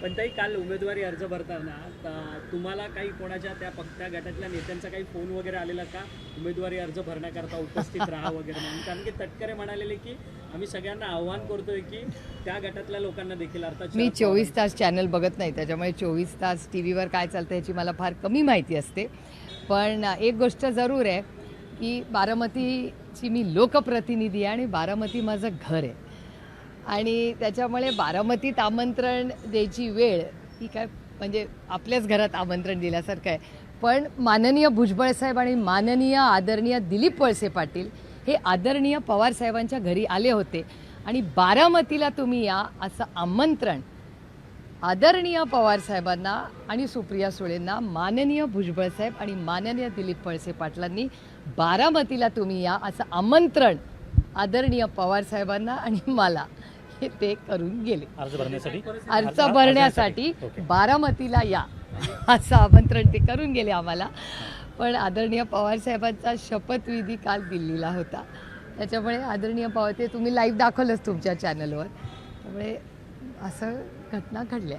पण ताई काल उमेदवारी अर्ज भरताना तुम्हाला काही कोणाच्या त्या गटातल्या नेत्यांचा काही फोन वगैरे आलेला का उमेदवारी अर्ज भरण्याकरता उपस्थित राहा वगैरे म्हणून? कारण की तटकरे म्हणालेले की आम्ही सगळ्यांना आव्हान करतोय की त्या गटातल्या लोकांना देखील अर्थात मी 24 तास चॅनल बघत नाही, त्याच्यामुळे 24 तास टी व्हीवर काय चालतं याची मला फार कमी माहिती असते. पण एक गोष्ट जरूर आहे की बारामतीची मी लोकप्रतिनिधी आहे आणि बारामती माझं घर आहे आणि त्याच्यामुळे बारामतीत आमंत्रण द्यायची वेळ ही काय म्हणजे आपल्याच घरात आमंत्रण दिल्यासारखं आहे. पण माननीय भुजबळ साहेब आणि माननीय आदरणीय दिलीप वळसे पाटील हे आदरणीय पवार साहेबांच्या घरी आले होते आणि बारामतीला तुम्ही या असं आमंत्रण आदरणीय पवार साहेबांना आणि सुप्रिया सुळेंना माननीय भुजबळ साहेब आणि माननीय दिलीप वळसे पाटलांनी बारामतीला तुम्ही या असं आमंत्रण आदरणीय पवार साहेबांना आणि मला हे ते करून गेले. अर्ज भरण्यासाठी बारामतीला या असं आमंत्रण ते करून गेले आम्हाला. पण आदरणीय पवार साहेबांचा शपथविधी काल दिल्लीला होता, त्याच्यामुळे आदरणीय पवार ते तुम्ही लाईव्ह दाखवलंच तुमच्या चॅनलवर, त्यामुळे असं घटना घडल्या.